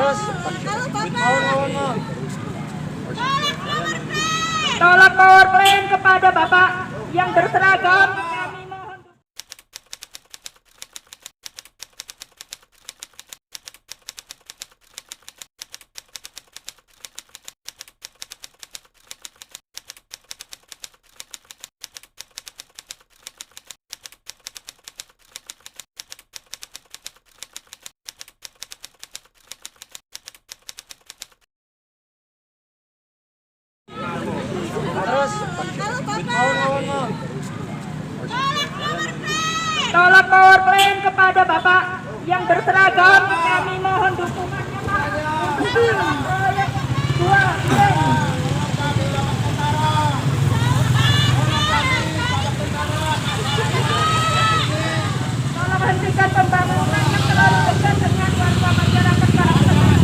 Terus tolak power plant kepada Bapak yang berseragam. Kami mohon. Tolak power plant kepada Bapak yang berseragam. Kami mohon dukungannya Pak. Proyek 2 tolong hentikan pembangunan yang terlalu dekat dengan warga masyarakat Karangtengah.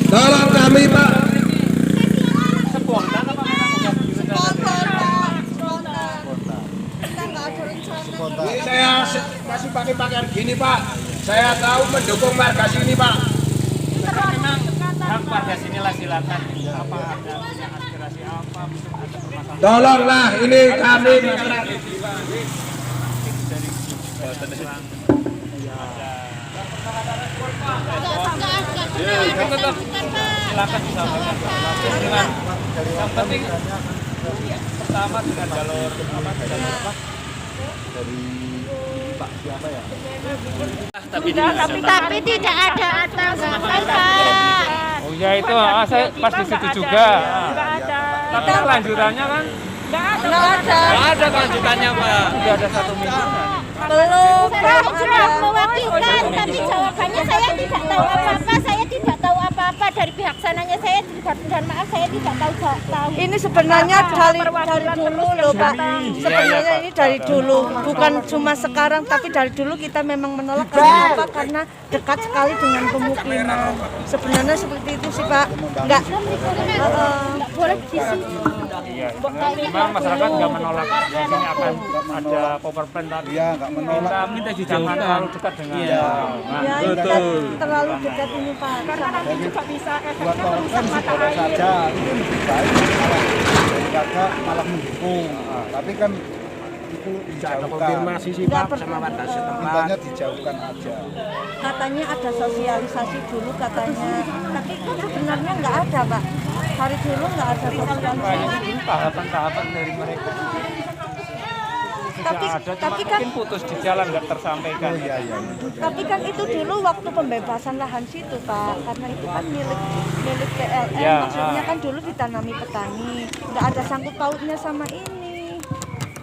Tolong kami Pak. Ini saya masih pakai pakaian gini Pak. Saya tahu mendukung warga sini Pak. Memang hak warga sinilah silakan. Apa ada punya aspirasi apa, mungkin ada permasalahan. Tolonglah ini kami masyarakat. Silakan disampaikan. Dengan yang penting pertama dengan jalur apa? Dari Pak siapa ya? Tapi tidak ada tanggapan Pak. Oh ya itu, saya pas di situ juga. Tapi kelanjutannya kan? Nggak ada kelanjutannya Pak. Sudah ada 1 minggu. Belum. Saya sudah mewakilkan, tapi jawabannya saya tidak tahu apa-apa. Saya tidak tahu apa-apa dari pihak sananya. Saya dan maaf saya tidak tahu. Ini sebenarnya dari dulu loh Pak. Sebenarnya ini dari dulu, bukan cuma sekarang, tapi dari dulu kita memang menolak kenapa? Karena dekat sekali dengan pemukiman. Sebenarnya seperti itu sih Pak. Enggak Boleh di sini. Iya, memang masyarakat nggak menolak. Di sini akan ada power plant tadi. Iya, nggak menolak. Minta dijauhkan terlalu dekat dengan. ya terlalu dekat ini Pak. Karena nanti juga bisa Buat efeknya tolong merusak mata boleh air. saja. Itu lebih baik daripada malah mendukung. Tapi kan itu dijauhkan. konfirmasi sih Pak sama warga setempat. Mintanya dijauhkan aja. Katanya ada sosialisasi dulu katanya, tapi kan sebenarnya nggak ada Pak. Hari dulu nggak ada sosialisasi. Ini tahapan-tahapan dari mereka. Tapi kan mungkin putus di jalan nggak tersampaikan. Iya. Tapi kan itu dulu waktu pembebasan lahan situ Pak, karena itu kan milik PLN, Ya, maksudnya kan dulu ditanami petani, nggak ada sangkut pautnya sama ini.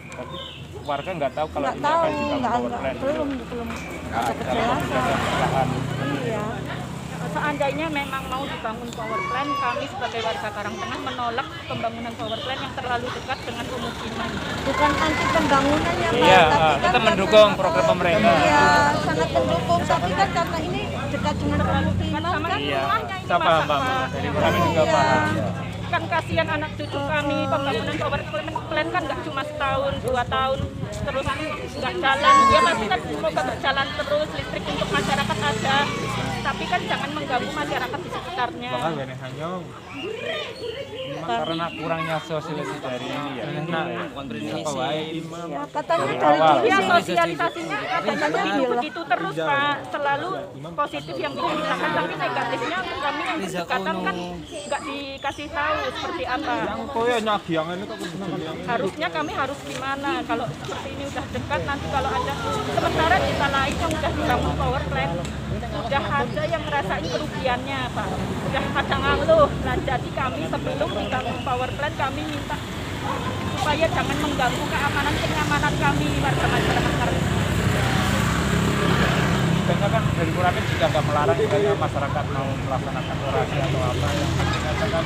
Tapi warga nggak tahu kalau Nggak ini tahu, akan dibangun power plant. belum ada kejelasan. Iya. Seandainya memang mau dibangun power plant, kami sebagai warga Karangtengah menolak pembangunan power plant yang terlalu dekat dengan pemukiman. Bukan anti pembangunannya Pak, Iya, tapi kan kita karena- mendukung program pemerintah. Iya, sangat mendukung, tapi kan karena ini dekat dengan pemukiman Sama kan. ini rumahnya ini Saya paham, masa, Pak. Pak. Dari kami juga Iya. paham. Kan kasihan anak cucu kami, pembangunan power plant kan nggak cuma setahun, 2 tahun, terus nggak jalan. Ya pasti kan semoga berjalan terus, listrik untuk masyarakat ada. Tapi kan jangan mengganggu masyarakat di sekitarnya. Bahkan gini hanya karena kurangnya sosialisasi dari ini ya. Nah, apa wae Ya, katanya dari awal. dulu Ya sih. sosialisasinya katanya begitu terus Pak, selalu positif yang diceritakan, tapi negatifnya untuk kami yang berdekatan kan nggak dikasih tahu seperti apa. koyo nyagiangan itu Harusnya kami harus gimana kalau seperti ini udah dekat, nanti kalau ada sementara desa lain yang udah dibangun power plant udah ada yang ngerasain kerugiannya Pak, udah ada ngeluh. Nah jadi kami sebelum dibangun power plant kami minta supaya jangan mengganggu keamanan kenyamanan kami warga masyarakat Karangtengah. Setidaknya kan dari Muratin juga nggak melarang misalnya masyarakat mau melaksanakan orasi atau apa yang penting aja kan